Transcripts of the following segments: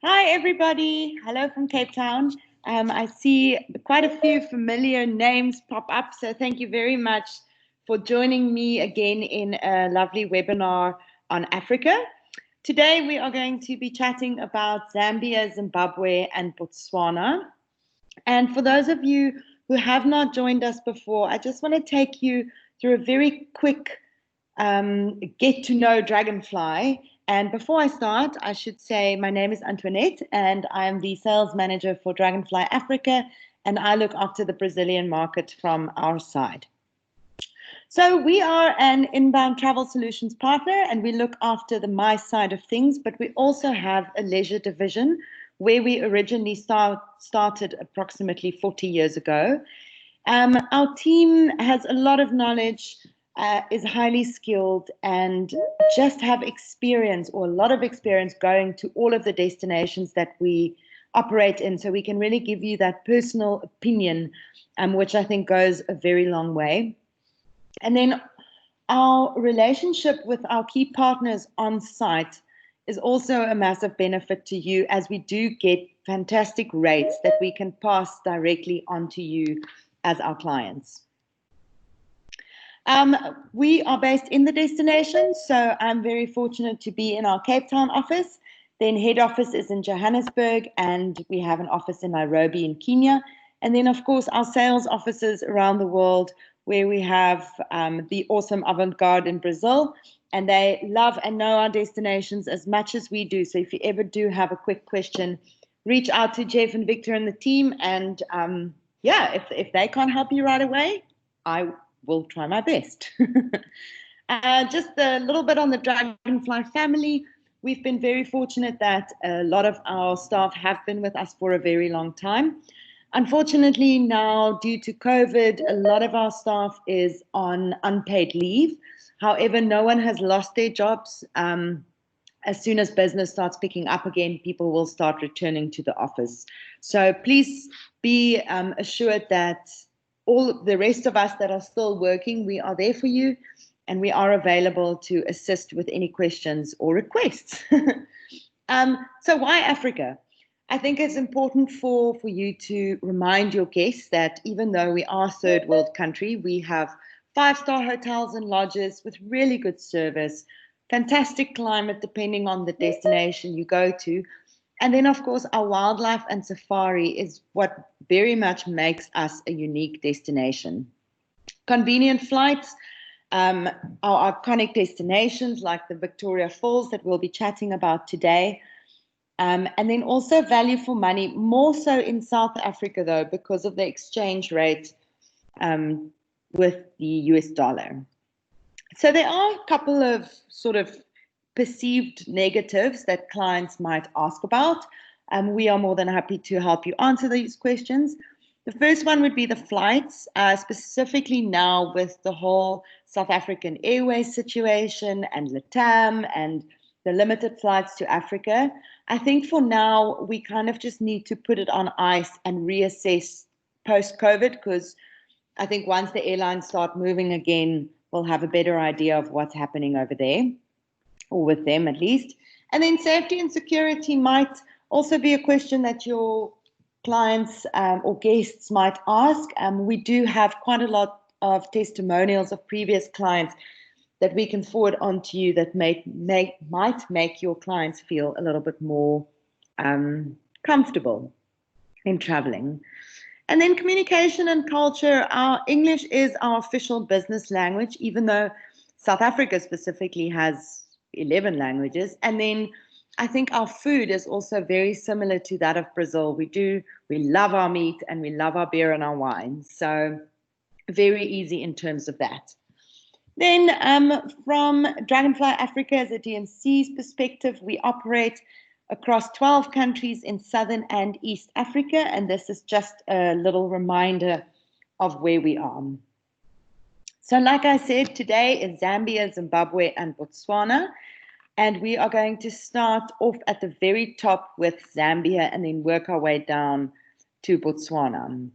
Hi, everybody. Hello from Cape Town. I see quite a few familiar names pop up, so thank you very much for joining me again in a lovely webinar on Africa. Today, we are going to be chatting about Zambia, Zimbabwe, and Botswana. And for those of you who have not joined us before, I just want to take you through a very quick get to know Dragonfly. And before I start, I should say my name is Antoinette, and I am the sales manager for Dragonfly Africa, and I look after the Brazilian market from our side. So we are an inbound travel solutions partner, and we look after the my side of things, but we also have a leisure division where we originally started approximately 40 years ago. Our team has a lot of knowledge, is highly skilled, and just have experience, or a lot of experience, going to all of the destinations that we operate in. So we can really give you that personal opinion, which I think goes a very long way. And then our relationship with our key partners on site is also a massive benefit to you, as we do get fantastic rates that we can pass directly on to you as our clients. We are based in the destination, so I'm very fortunate to be in our Cape Town office. Then head office is in Johannesburg, and we have an office in Nairobi in Kenya. And then, of course, our sales offices around the world, where we have the awesome Avant-Garde in Brazil, and they love and know our destinations as much as we do. So if you ever do have a quick question, reach out to Jeff and Victor and the team, and yeah, if they can't help you right away, I will try my best. Just a little bit on the Dragonfly family. We've been very fortunate that a lot of our staff have been with us for a very long time. Unfortunately, now, due to COVID, a lot of our staff is on unpaid leave. However, no one has lost their jobs. As soon as business starts picking up again, people will start returning to the office. So please be assured that all the rest of us that are still working, we are there for you, and we are available to assist with any questions or requests. So why Africa? I think it's important for you to remind your guests that even though we are a third world country, we have 5-star hotels and lodges with really good service, fantastic climate depending on the destination you go to. And then, of course, our wildlife and safari is what very much makes us a unique destination. Convenient flights, our iconic destinations like the Victoria Falls that we'll be chatting about today. And then also value for money, more so in South Africa, though, because of the exchange rate with the US dollar. So there are a couple of sort of perceived negatives that clients might ask about. We are more than happy to help you answer these questions. The first one would be the flights, specifically now with the whole South African Airways situation and LATAM and the limited flights to Africa. I think for now, we kind of just need to put it on ice and reassess post-COVID, because I think once the airlines start moving again, we'll have a better idea of what's happening over there, or with them at least. And then safety and security might also be a question that your clients or guests might ask. We do have quite a lot of testimonials of previous clients that we can forward on to you that might make your clients feel a little bit more comfortable in traveling. And then communication and culture. Our English is our official business language, even though South Africa specifically has 11 languages. And then I think our food is also very similar to that of Brazil. We love our meat, and we love our beer and our wine. So very easy in terms of that. Then from Dragonfly Africa as a DMC's perspective, we operate across 12 countries in Southern and East Africa, and this is just a little reminder of where we are. So like I said, today is Zambia, Zimbabwe, and Botswana, and we are going to start off at the very top with Zambia and then work our way down to Botswana.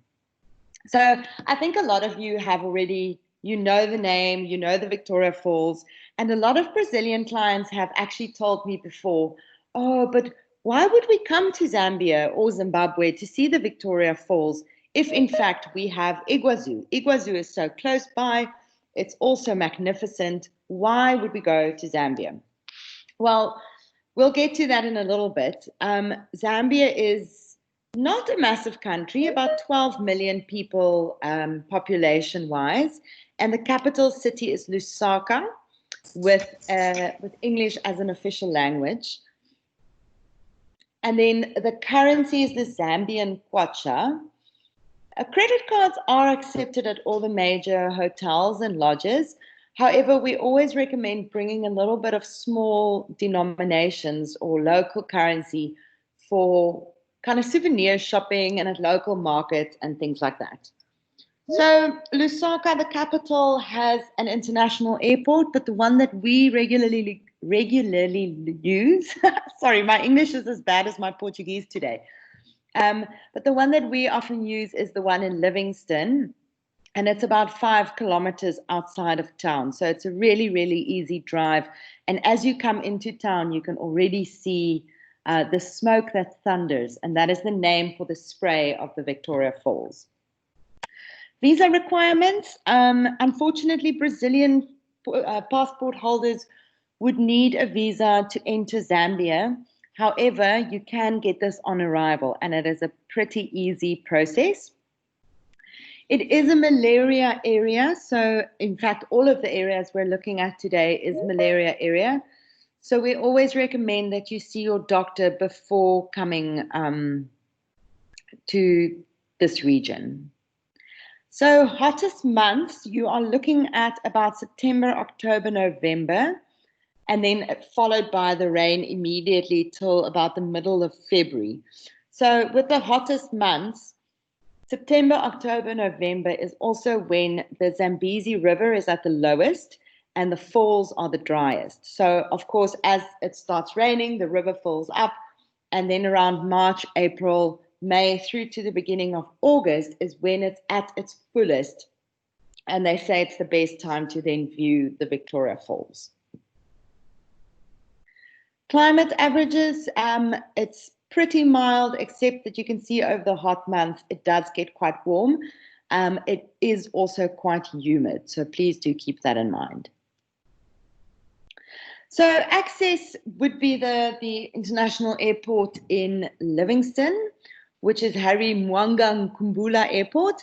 So I think a lot of you have already, you know the name, you know the Victoria Falls, and a lot of Brazilian clients have actually told me before, oh, but why would we come to Zambia or Zimbabwe to see the Victoria Falls if in fact we have Iguazu? Iguazu is so close by, it's also magnificent. Why would we go to Zambia? Well, we'll get to that in a little bit. Zambia is not a massive country, about 12 million people population-wise, and the capital city is Lusaka, with English as an official language. And then the currency is the Zambian kwacha. Credit cards are accepted at all the major hotels and lodges. However, we always recommend bringing a little bit of small denominations or local currency for kind of souvenir shopping and at local markets and things like that. So Lusaka, the capital, has an international airport, but the one that we regularly use, sorry, my English is as bad as my Portuguese today. But the one that we often use is the one in Livingstone, and it's about 5 kilometers outside of town. So it's a really, really easy drive. And as you come into town, you can already see the smoke that thunders, and that is the name for the spray of the Victoria Falls. Visa requirements. Unfortunately, Brazilian passport holders would need a visa to enter Zambia. However, you can get this on arrival, and it is a pretty easy process. It is a malaria area, so in fact, all of the areas we're looking at today is malaria area. So we always recommend that you see your doctor before coming to this region. So hottest months, you are looking at about September, October, November, and then followed by the rain immediately till about the middle of February. So with the hottest months, September, October, November is also when the Zambezi River is at the lowest and the falls are the driest. So of course, as it starts raining, the river fills up, and then around March, April, May through to the beginning of August is when it's at its fullest. And they say it's the best time to then view the Victoria Falls. Climate averages, it's pretty mild, except that you can see over the hot months, it does get quite warm. It is also quite humid, so please do keep that in mind. So access would be the international airport in Livingstone, which is Harry Mwanga Nkumbula Airport,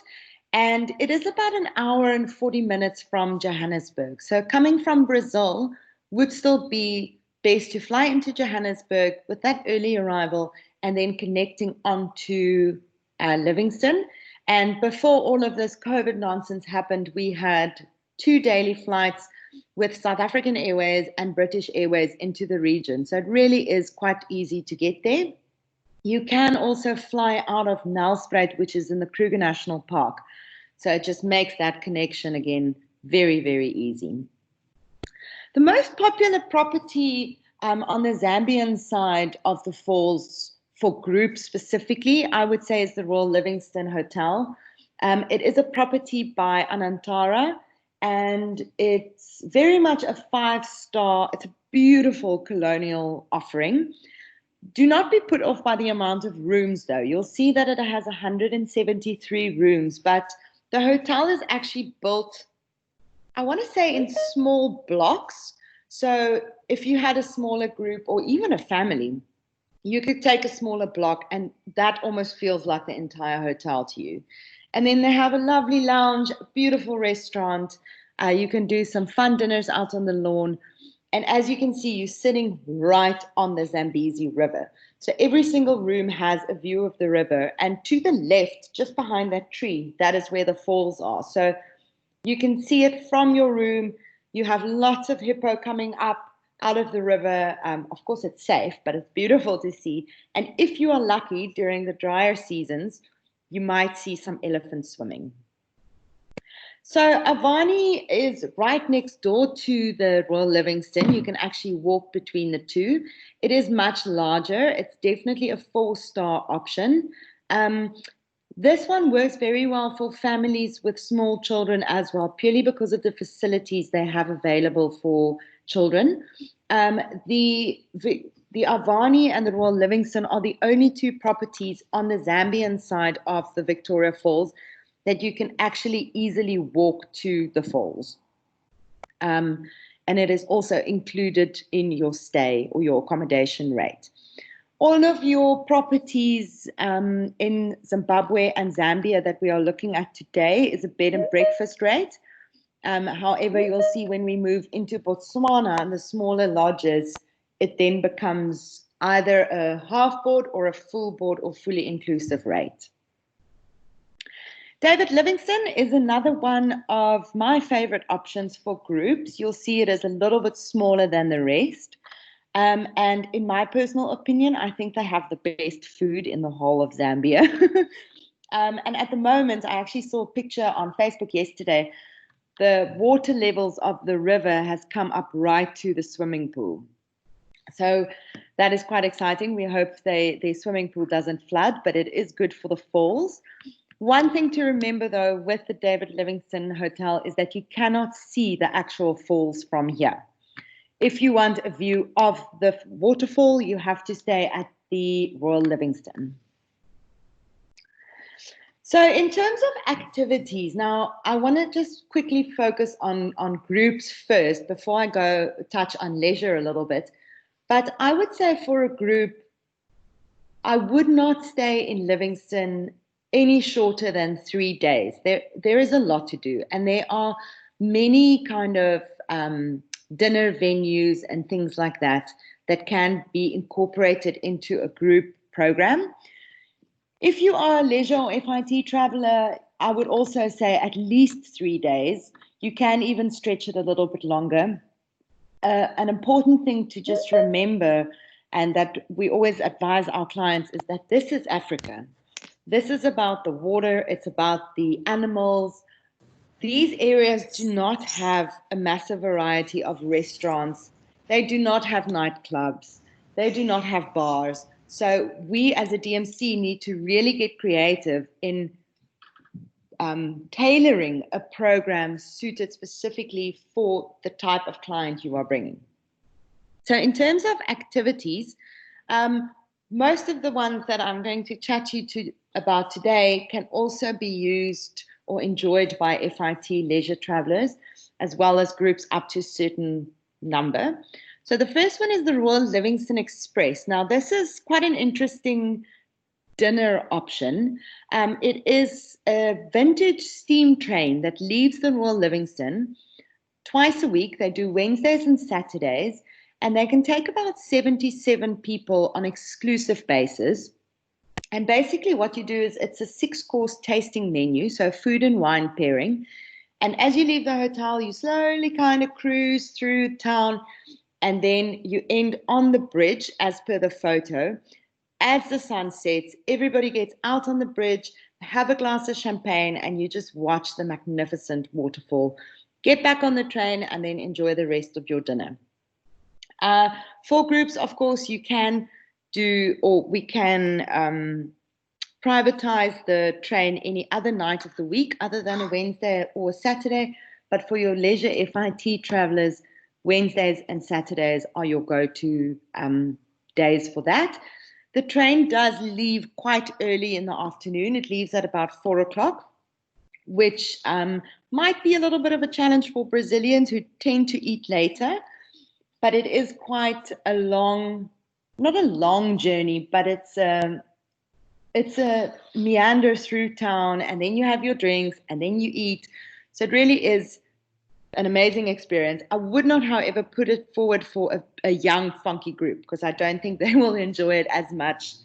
and it is about an hour and 40 minutes from Johannesburg. So coming from Brazil would still be best to fly into Johannesburg with that early arrival and then connecting onto Livingstone. And before all of this COVID nonsense happened, we had 2 daily flights with South African Airways and British Airways into the region. So it really is quite easy to get there. You can also fly out of Nelspruit, which is in the Kruger National Park. So it just makes that connection again very, very easy. The most popular property on the Zambian side of the falls for groups specifically, I would say, is the Royal Livingstone Hotel. It is a property by Anantara, and it's very much a 5-star. It's a beautiful colonial offering. Do not be put off by the amount of rooms, though. You'll see that it has 173 rooms, but the hotel is actually built, I want to say, in small blocks. So if you had a smaller group or even a family, you could take a smaller block and that almost feels like the entire hotel to you. And then they have a lovely lounge, a beautiful restaurant. You can do some fun dinners out on the lawn. And as you can see, you're sitting right on the Zambezi River. So every single room has a view of the river. And to the left, just behind that tree, that is where the falls are. So you can see it from your room. You have lots of hippo coming up out of the river. Of course, it's safe, but it's beautiful to see. And if you are lucky during the drier seasons, you might see some elephants swimming. So AVANI is right next door to the Royal Livingstone. You can actually walk between the two. It is much larger. It's definitely a 4-star option. This one works very well for families with small children as well, purely because of the facilities they have available for children. The the AVANI and the Royal Livingstone are the only two properties on the Zambian side of the Victoria Falls that you can actually easily walk to the falls. And it is also included in your stay or your accommodation rate. All of your properties in Zimbabwe and Zambia that we are looking at today is a bed and breakfast rate. However, you'll see when we move into Botswana and the smaller lodges, it then becomes either a half board or a full board or fully inclusive rate. David Livingstone is another one of my favorite options for groups. You'll see it as a little bit smaller than the rest. And in my personal opinion, I think they have the best food in the whole of Zambia. And at the moment, I actually saw a picture on Facebook yesterday. The water levels of the river has come up right to the swimming pool. So that is quite exciting. We hope their swimming pool doesn't flood, but it is good for the falls. One thing to remember, though, with the David Livingstone Hotel is that you cannot see the actual falls from here. If you want a view of the waterfall, you have to stay at the Royal Livingstone. So in terms of activities, now I want to just quickly focus on groups first before I go touch on leisure a little bit. But I would say for a group, I would not stay in Livingstone any shorter than 3 days. There is a lot to do, and there are many kind of dinner venues and things like that that can be incorporated into a group program. If you are a leisure or FIT traveler, I would also say at least 3 days. You can even stretch it a little bit longer. An important thing to just remember, and that we always advise our clients, is that this is Africa. This is about the water, it's about the animals. These areas do not have a massive variety of restaurants. They do not have nightclubs. They do not have bars. So we as a DMC need to really get creative in tailoring a program suited specifically for the type of client you are bringing. So in terms of activities, most of the ones that I'm going to chat to you about today can also be used or enjoyed by FIT leisure travelers, as well as groups up to a certain number. So the first one is the Royal Livingstone Express. Now, this is quite an interesting dinner option. It is a vintage steam train that leaves the Royal Livingstone twice a week. They do Wednesdays and Saturdays, and they can take about 77 people on exclusive basis. And basically what you do is it's a 6-course tasting menu, so food and wine pairing. And as you leave the hotel, you slowly kind of cruise through town, and then you end on the bridge as per the photo. As the sun sets, everybody gets out on the bridge, have a glass of champagne, and you just watch the magnificent waterfall. Get back on the train and then enjoy the rest of your dinner. For groups, of course, you can do, or we can privatize the train any other night of the week other than a Wednesday or a Saturday. But for your leisure FIT travelers, Wednesdays and Saturdays are your go-to days for that. The train does leave quite early in the afternoon. It leaves at about 4 o'clock, which might be a little bit of a challenge for Brazilians who tend to eat later. But it is quite a long, not a long journey, but it's a meander through town, and then you have your drinks, and then you eat. So it really is an amazing experience. I would not, however, put it forward for a young, funky group, because I don't think they will enjoy it as much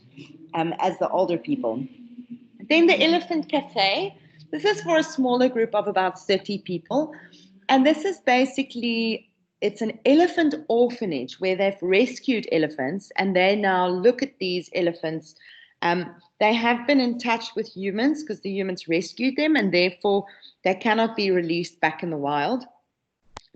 as the older people. Then the Elephant Cafe. This is for a smaller group of about 30 people. And this is basically, it's an elephant orphanage where they've rescued elephants, and they now look at these elephants. They have been in touch with humans because the humans rescued them, and therefore they cannot be released back in the wild.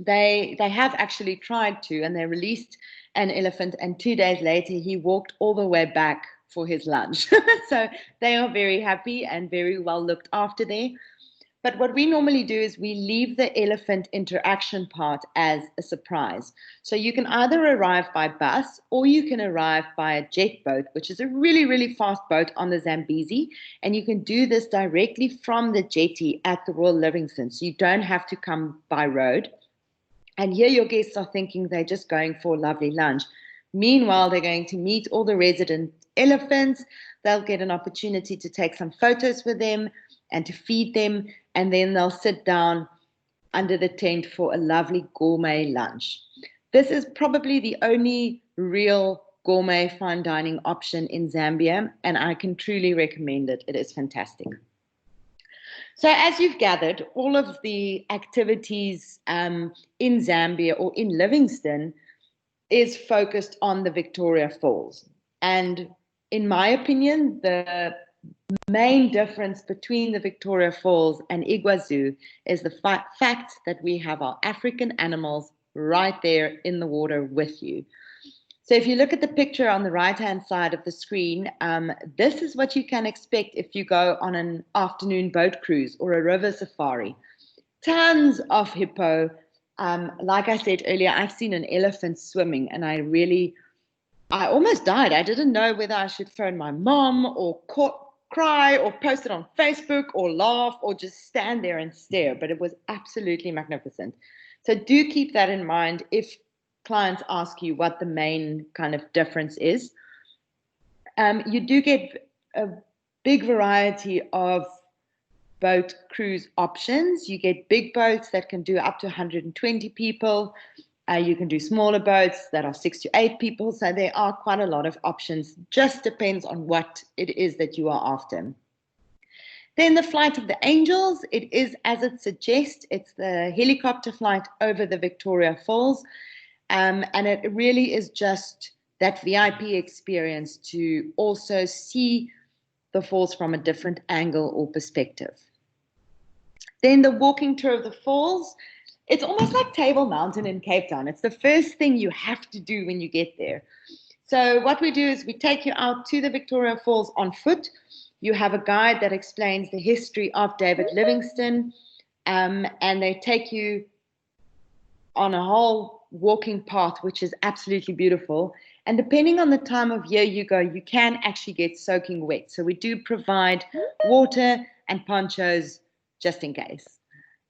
They have actually tried to, and they released an elephant, and 2 days later he walked all the way back for his lunch. So they are very happy and very well looked after there. But what we normally do is we leave the elephant interaction part as a surprise. So you can either arrive by bus or you can arrive by a jet boat, which is a really, really fast boat on the Zambezi. And you can do this directly from the jetty at the Royal Livingstone. So you don't have to come by road. And here your guests are thinking they're just going for a lovely lunch. Meanwhile, they're going to meet all the resident elephants. They'll get an opportunity to take some photos with them and to feed them, and then they'll sit down under the tent for a lovely gourmet lunch. This is probably the only real gourmet fine dining option in Zambia, and I can truly recommend it. It is fantastic. So as you've gathered, all of the activities in Zambia or in Livingstone is focused on the Victoria Falls. And in my opinion, the main difference between the Victoria Falls and Iguazu is the fact that we have our African animals right there in the water with you. So if you look at the picture on the right-hand side of the screen, this is what you can expect if you go on an afternoon boat cruise or a river safari. Tons of hippo. Like I said earlier, I've seen an elephant swimming, and I almost died. I didn't know whether I should phone my mom or cry or post it on Facebook or laugh or just stand there and stare, but it was absolutely magnificent. So do keep that in mind if clients ask you what the main kind of difference is. You do get a big variety of boat cruise options. You get big boats that can do up to 120 people. You can do smaller boats that are 6 to 8 people. So there are quite a lot of options. Just depends on what it is that you are after. Then the Flight of the Angels, it is as it suggests, it's the helicopter flight over the Victoria Falls. And it really is just that VIP experience to also see the falls from a different angle or perspective. Then the walking tour of the falls, it's almost like Table Mountain in Cape Town. It's the first thing you have to do when you get there. So what we do is we take you out to the Victoria Falls on foot. You have a guide that explains the history of David Livingstone, and they take you on a whole walking path, which is absolutely beautiful. And depending on the time of year you go, you can actually get soaking wet. So we do provide water and ponchos just in case.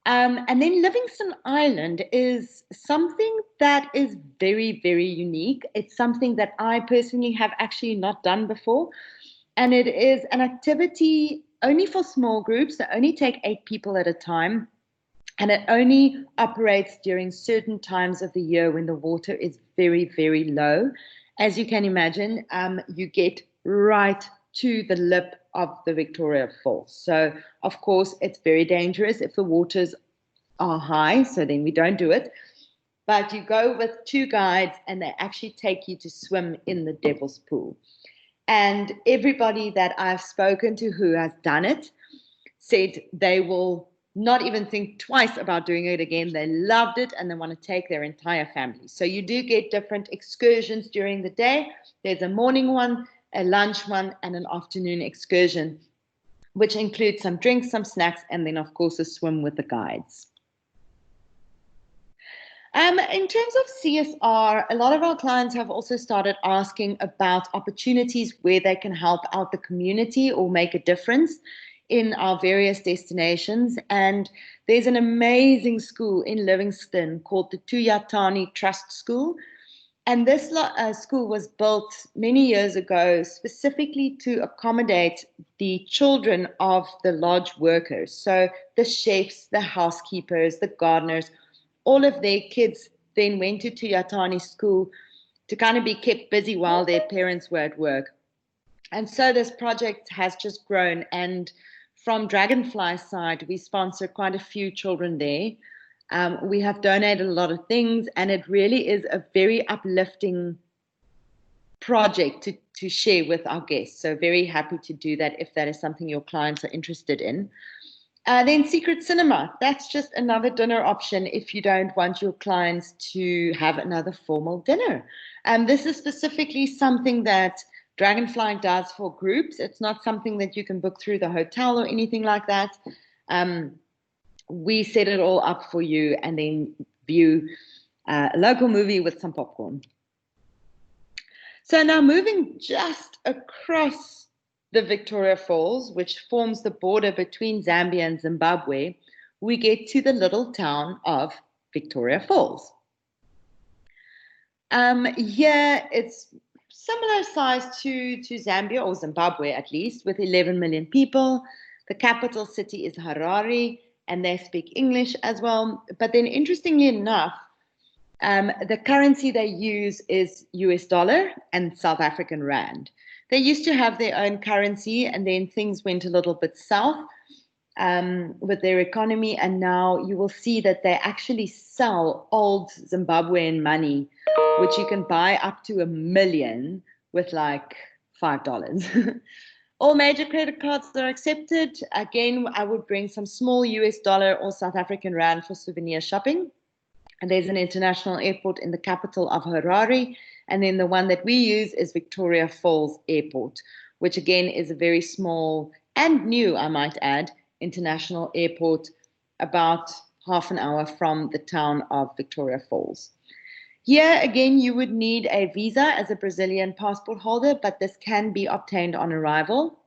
And then Livingstone Island is something that is very, very unique. It's something that I personally have actually not done before. And it is an activity only for small groups that only take 8 people at a time. And it only operates during certain times of the year when the water is very, very low. As you can imagine, you get right to the lip of the Victoria Falls. So, of course, it's very dangerous if the waters are high, so then we don't do it. But you go with 2 guides, and they actually take you to swim in the Devil's Pool. And everybody that I've spoken to who has done it said they will not even think twice about doing it again. They loved it, and they want to take their entire family. So you do get different excursions during the day. There's a morning one, a lunch one, and an afternoon excursion, which includes some drinks, some snacks, and then, of course, a swim with the guides. In terms of CSR, a lot of our clients have also started asking about opportunities where they can help out the community or make a difference in our various destinations. And there's an amazing school in Livingstone called the Tuyatani Trust School. And this school was built many years ago specifically to accommodate the children of the lodge workers. So the chefs, the housekeepers, the gardeners, all of their kids then went to Tuyatani school to kind of be kept busy while their parents were at work. And so this project has just grown. And from Dragonfly's side, we sponsor quite a few children there. We have donated a lot of things, and it really is a very uplifting project to share with our guests. So very happy to do that if that is something your clients are interested in. Then Secret Cinema, that's just another dinner option if you don't want your clients to have another formal dinner. This is specifically something that Dragonfly does for groups. It's not something that you can book through the hotel or anything like that. we set it all up for you and then view a local movie with some popcorn. So now moving just across the Victoria Falls, which forms the border between Zambia and Zimbabwe, we get to the little town of Victoria Falls. Here it's similar size to Zambia, or Zimbabwe at least, with 11 million people. The capital city is Harare, and they speak English as well. But then interestingly enough, the currency they use is US dollar and South African rand. They used to have their own currency, and then things went a little bit south with their economy, and now you will see that they actually sell old Zimbabwean money, which you can buy up to $1 million with like $5. All major credit cards are accepted. Again, I would bring some small US dollar or South African rand for souvenir shopping. And there's an international airport in the capital of Harare. And then the one that we use is Victoria Falls Airport, which again is a very small and new, I might add, international airport, about half an hour from the town of Victoria Falls. Here again, you would need a visa as a Brazilian passport holder, but this can be obtained on arrival.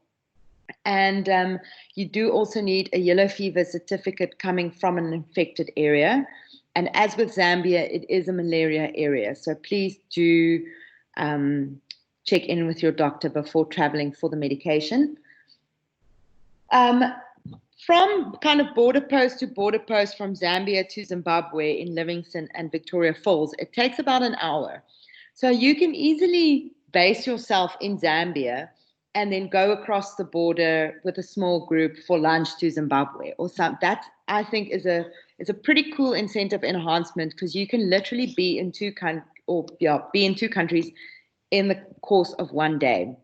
And you do also need a yellow fever certificate coming from an infected area. And as with Zambia, it is a malaria area. So please do check in with your doctor before traveling for the medication. From kind of border post to border post from Zambia to Zimbabwe in Livingstone and Victoria Falls, it takes about an hour. So you can easily base yourself in Zambia and then go across the border with a small group for lunch to Zimbabwe or something. That, I think, is a pretty cool incentive enhancement, because you can literally be in two countries in the course of one day.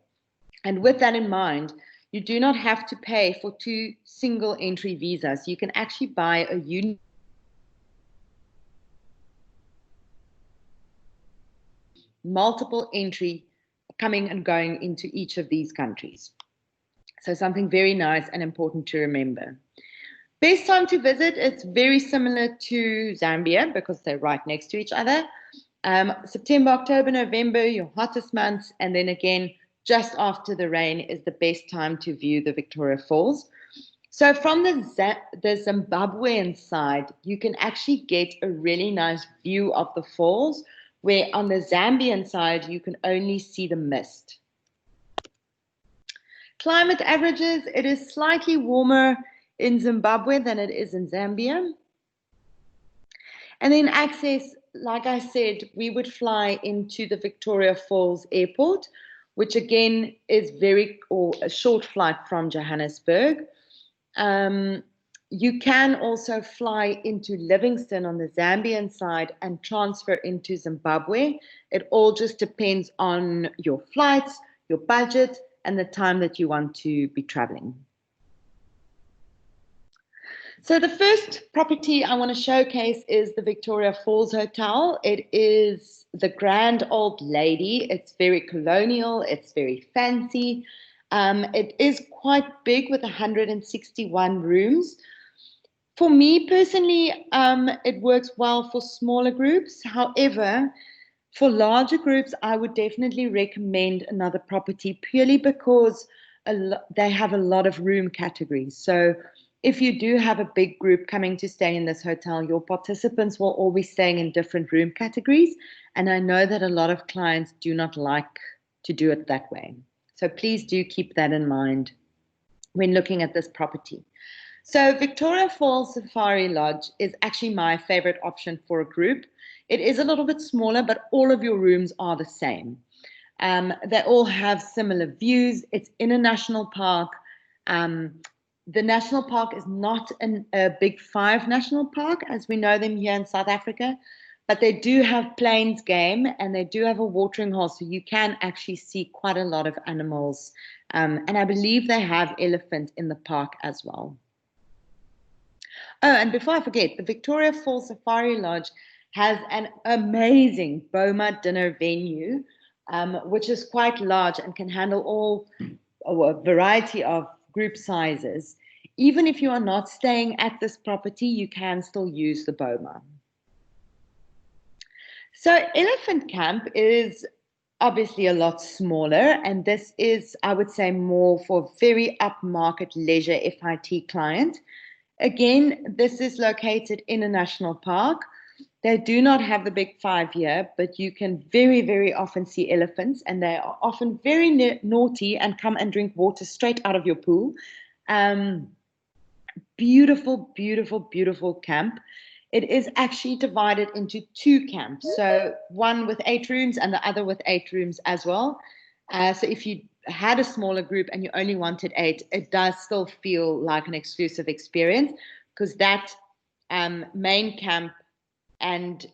And with that in mind, you do not have to pay for 2 single entry visas. You can actually buy a multiple entry coming and going into each of these countries. So something very nice and important to remember. Best time to visit, it's very similar to Zambia because they're right next to each other. September, October, November, your hottest months, and then again, just after the rain is the best time to view the Victoria Falls. So from the Zimbabwean side, you can actually get a really nice view of the falls, where on the Zambian side, you can only see the mist. Climate averages, it is slightly warmer in Zimbabwe than it is in Zambia. And then access, like I said, we would fly into the Victoria Falls Airport, which again is a short flight from Johannesburg. You can also fly into Livingstone on the Zambian side and transfer into Zimbabwe. It all just depends on your flights, your budget, and the time that you want to be traveling. So the first property I want to showcase is the Victoria Falls Hotel. It is the Grand Old Lady. It's very colonial. It's very fancy. It is quite big with 161 rooms. For me personally, it works well for smaller groups. However, for larger groups, I would definitely recommend another property purely because they have a lot of room categories. So if you do have a big group coming to stay in this hotel, your participants will all be staying in different room categories. And I know that a lot of clients do not like to do it that way. So please do keep that in mind when looking at this property. So Victoria Falls Safari Lodge is actually my favorite option for a group. It is a little bit smaller, but all of your rooms are the same. They all have similar views. It's in a national park. The national park is not a big 5 national park as we know them here in South Africa, but they do have plains game and they do have a watering hole, so you can actually see quite a lot of animals. And I believe they have elephants in the park as well. Oh, and before I forget, the Victoria Falls Safari Lodge has an amazing Boma dinner venue, which is quite large and can handle a variety of group sizes. even if you are not staying at this property, you can still use the boma. So Elephant Camp is obviously a lot smaller, and this is, I would say, more for very upmarket leisure FIT client. Again, this is located in a national park. They do not have the big 5 here, but you can very, very often see elephants, and they are often very naughty and come and drink water straight out of your pool. Beautiful, beautiful, beautiful camp. It is actually divided into 2 camps, so one with 8 rooms and the other with 8 rooms as well. So if you had a smaller group and you only wanted 8, it does still feel like an exclusive experience, because that main camp and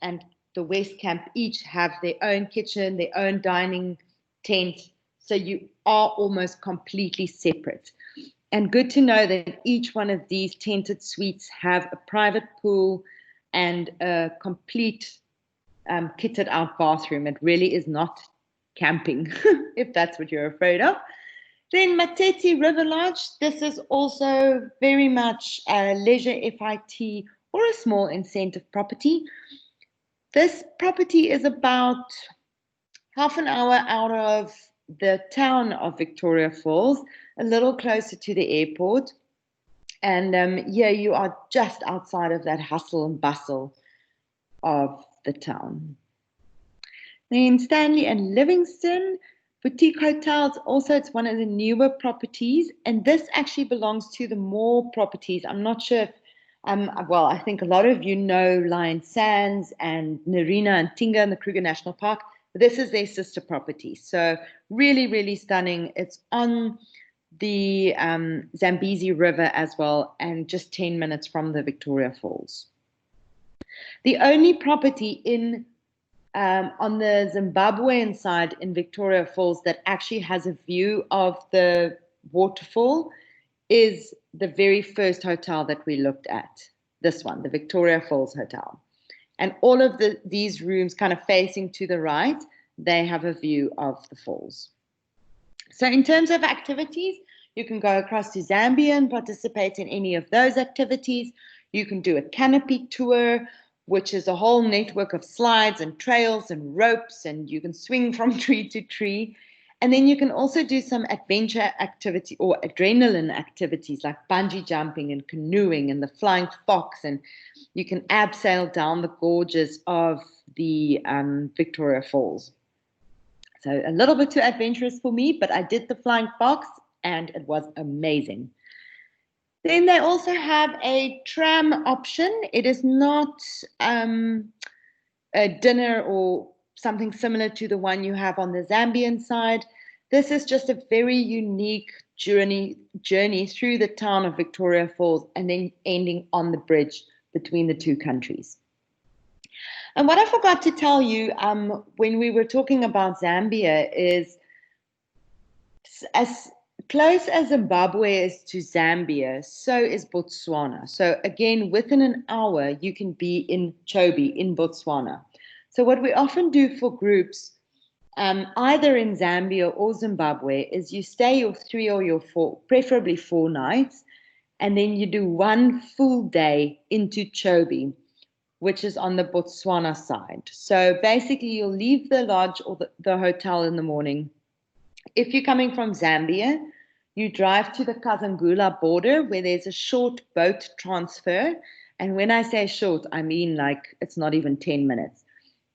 the West camp each have their own kitchen, their own dining tent, so you are almost completely separate. And good to know that each one of these tented suites have a private pool and a complete kitted out bathroom. It really is not camping, if that's what you're afraid of. Then MATETSI River Lodge. This is also very much a leisure FIT or a small incentive property. This property is about half an hour out of the town of Victoria Falls, a little closer to the airport. And yeah, you are just outside of that hustle and bustle of the town. Then Stanley and Livingstone Boutique Hotels, also it's one of the newer properties, and this actually belongs to the Moore properties. I'm not sure if, well, I think a lot of you know Lion Sands and Narina and Tinga in the Kruger National Park. This is their sister property. So really, really stunning. It's on the Zambezi River as well, and just 10 minutes from the Victoria Falls. The only property in on the Zimbabwean side in Victoria Falls that actually has a view of the waterfall is the very first hotel that we looked at. This one, the Victoria Falls Hotel. And all of these rooms kind of facing to the right, they have a view of the falls. So in terms of activities, you can go across to Zambia and participate in any of those activities. You can do a canopy tour, which is a whole network of slides and trails and ropes, and you can swing from tree to tree. And then you can also do some adventure activity or adrenaline activities like bungee jumping and canoeing and the flying fox, and you can abseil down the gorges of the Victoria Falls. So a little bit too adventurous for me, but I did the flying fox and it was amazing. Then they also have a tram option. It is not a dinner or something similar to the one you have on the Zambian side. This is just a very unique journey through the town of Victoria Falls and then ending on the bridge between the two countries. And what I forgot to tell you when we were talking about Zambia is, as close as Zimbabwe is to Zambia, so is Botswana. So again, within an hour, you can be in CHOBE in Botswana. So what we often do for groups, either in Zambia or Zimbabwe, is you stay your 3 or your 4, preferably 4 nights, and then you do 1 full day into CHOBE, which is on the Botswana side. So basically, you'll leave the lodge or the hotel in the morning. If you're coming from Zambia, you drive to the Kazangula border where there's a short boat transfer. And when I say short, I mean like it's not even 10 minutes.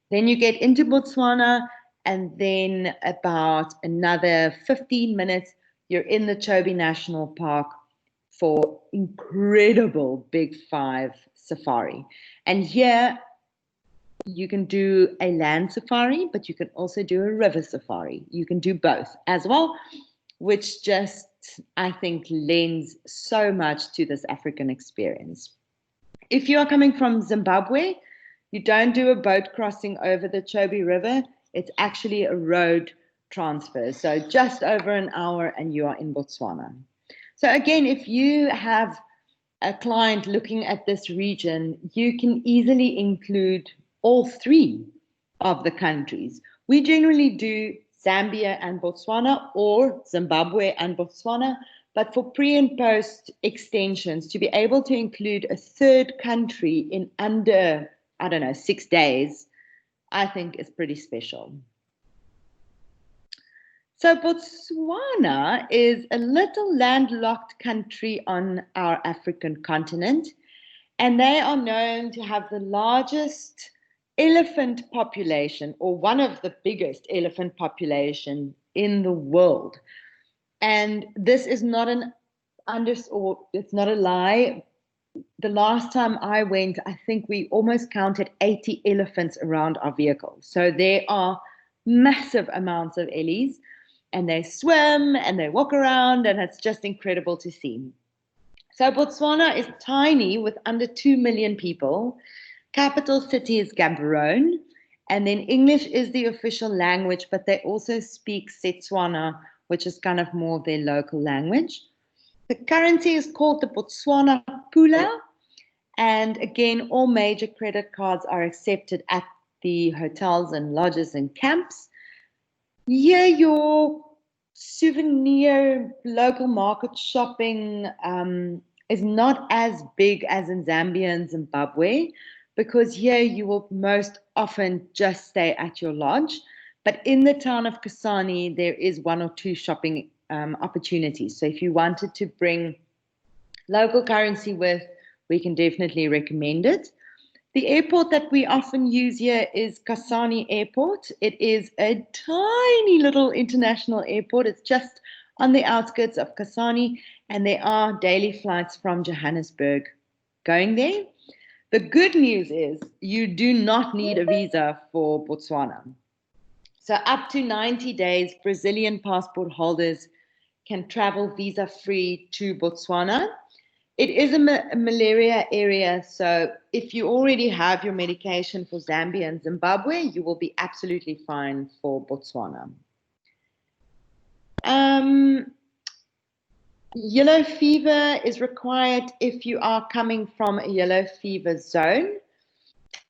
Then you get into Botswana, and then about another 15 minutes, you're in the CHOBE National Park for incredible Big 5 safari. And here you can do a land safari, but you can also do a river safari. You can do both as well, which just, I think, lends so much to this African experience. If you are coming from Zimbabwe, you don't do a boat crossing over the CHOBE River. It's actually a road transfer. So just over an hour and you are in Botswana. So again, if you have a client looking at this region, you can easily include all 3 of the countries. We generally do Zambia and Botswana, or Zimbabwe and Botswana, But for pre and post extensions, to be able to include a third country in under, I don't know, 6 days, I think is pretty special. So Botswana is a little landlocked country on our African continent, and they are known to have the largest elephant population, or one of the biggest elephant population in the world. And this is not it's not a lie. The last time I went, I think we almost counted 80 elephants around our vehicle. So there are massive amounts of ellies, and they swim and they walk around, and it's just incredible to see. So Botswana is tiny with under 2 million people. Capital city is Gaborone, and then English is the official language, but they also speak Setswana, which is kind of more of their local language. The currency is called the Botswana Pula, and again, all major credit cards are accepted at the hotels and lodges and camps. Here, your souvenir local market shopping is not as big as in Zambia and Zimbabwe, because here you will most often just stay at your lodge. But in the town of Kasane, there is 1 or 2 shopping opportunities. So if you wanted to bring local currency with, we can definitely recommend it. The airport that we often use here is Kasane Airport. It is a tiny little international airport. It's just on the outskirts of Kasane, and there are daily flights from Johannesburg going there. The good news is you do not need a visa for Botswana. So up to 90 days, Brazilian passport holders can travel visa-free to Botswana. It is a malaria area, so if you already have your medication for Zambia and Zimbabwe, you will be absolutely fine for Botswana. Yellow fever is required if you are coming from a yellow fever zone.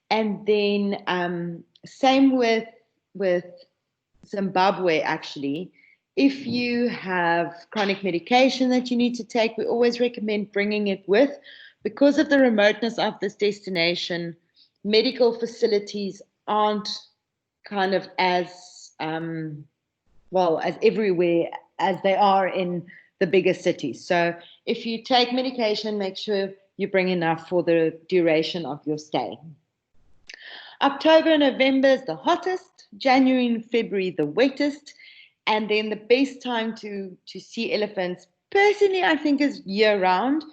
And then same with Zimbabwe, actually. If you have chronic medication that you need to take, we always recommend bringing it with. Because of the remoteness of this destination, medical facilities aren't kind of as, well, as everywhere as they are in the bigger cities. So if you take medication, make sure you bring enough for the duration of your stay. October and November is the hottest, January and February the wettest, and then the best time to see elephants, personally, I think is year-round,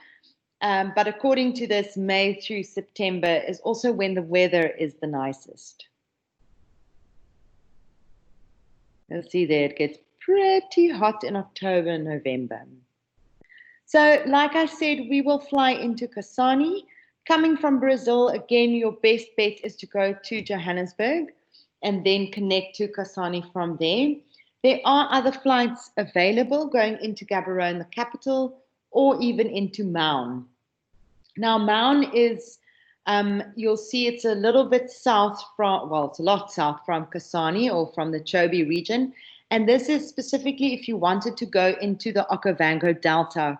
but according to this, May through September is also when the weather is the nicest. You'll see there, it gets pretty hot in October and November. So, like I said, we will fly into Kasane. Coming from Brazil, again, your best bet is to go to Johannesburg and then connect to Kasane from there. There are other flights available going into Gaborone, the capital, or even into Maun. Now, Maun is, you'll see it's a little bit south from, well, it's a lot south from Kasane or from the CHOBE region. And this is specifically if you wanted to go into the Okavango Delta.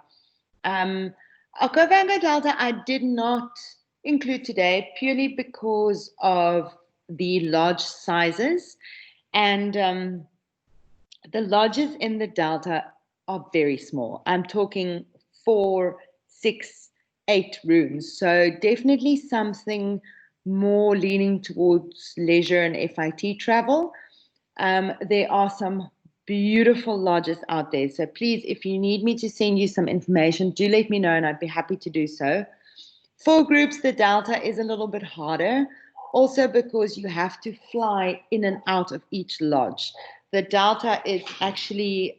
Okavango Delta I did not include today purely because of the lodge sizes, and the lodges in the Delta are very small. I'm talking 4, 6, 8 rooms. So definitely something more leaning towards leisure and FIT travel. There are some beautiful lodges out there. So please, if you need me to send you some information, do let me know and I'd be happy to do so. For groups, the Delta is a little bit harder, also because you have to fly in and out of each lodge. The Delta is actually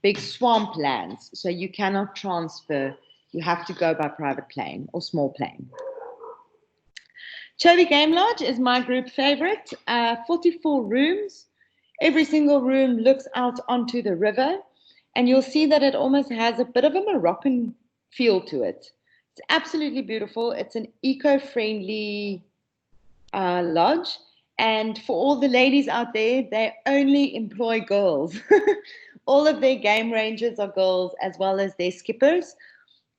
big swamplands, so you cannot transfer. You have to go by private plane or small plane. CHOBE Game Lodge is my group favorite. 44 rooms. Every single room looks out onto the river, and you'll see that it almost has a bit of a Moroccan feel to it. It's absolutely beautiful. It's an eco-friendly lodge. And for all the ladies out there, they only employ girls, All of their game rangers are girls, as well as their skippers.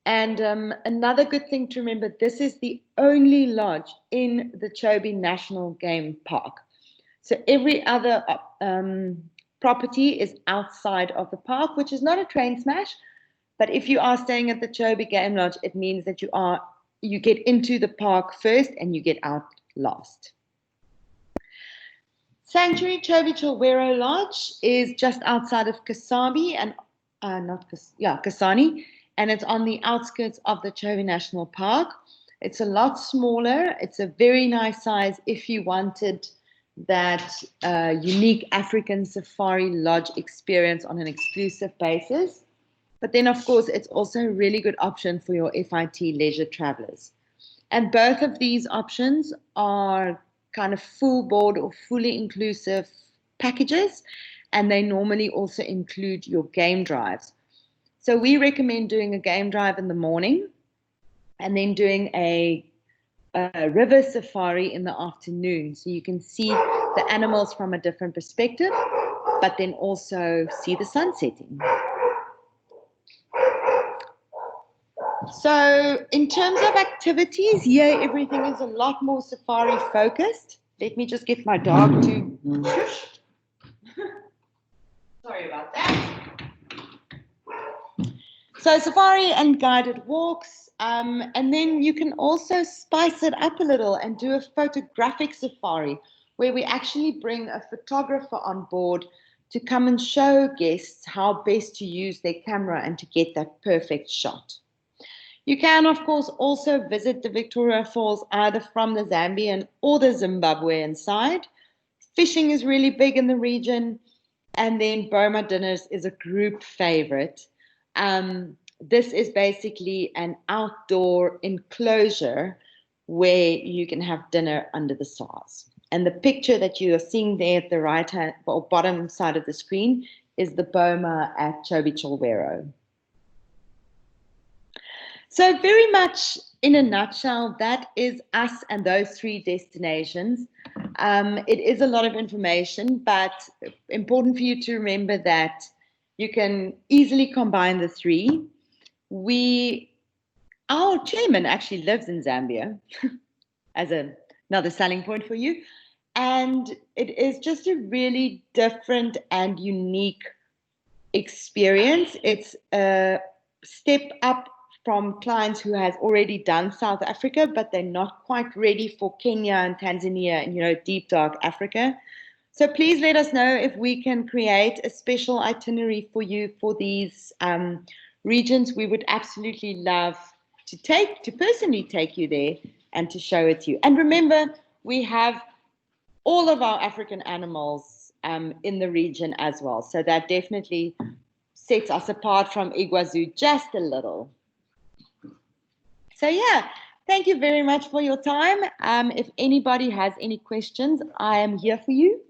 And another good thing to remember, this is the only lodge in the CHOBE National Game Park. So every other property is outside of the park, which is not a train smash. But if you are staying at the CHOBE Game Lodge, it means that you get into the park first and you get out last. Sanctuary CHOBE Chilwero Lodge is just outside of Kasani, and Kasani, and it's on the outskirts of the CHOBE National Park. It's a lot smaller. It's a very nice size if you wanted that unique African safari lodge experience on an exclusive basis. But then, of course, it's also a really good option for your FIT leisure travelers. And both of these options are kind of full board or fully inclusive packages, and they normally also include your game drives. So we recommend doing a game drive in the morning and then doing a river safari in the afternoon, so you can see the animals from a different perspective, but then also see the sun setting. So in terms of activities, here everything is a lot more safari focused. Let me just get my dog to shush. Sorry about that. So safari and guided walks, and then you can also spice it up a little and do a photographic safari where we actually bring a photographer on board to come and show guests how best to use their camera and to get that perfect shot. You can, of course, also visit the Victoria Falls either from the Zambian or the Zimbabwean side. Fishing is really big in the region, and then Boma dinners is a group favorite. This is basically an outdoor enclosure where you can have dinner under the stars. And the picture that you are seeing there at the right hand or bottom side of the screen is the Boma at CHOBE Chilwero. So very much in a nutshell, that is us and those three destinations. It is a lot of information, but important for you to remember that you can easily combine the three. Our chairman actually lives in Zambia as another selling point for you. And it is just a really different and unique experience. It's a step up from clients who has already done South Africa, but they're not quite ready for Kenya and Tanzania and, deep dark Africa. So please let us know if we can create a special itinerary for you for these regions. We would absolutely love to personally take you there and to show it to you. And remember, we have all of our African animals in the region as well. So that definitely sets us apart from Iguazu just a little. So yeah, thank you very much for your time. If anybody has any questions, I am here for you.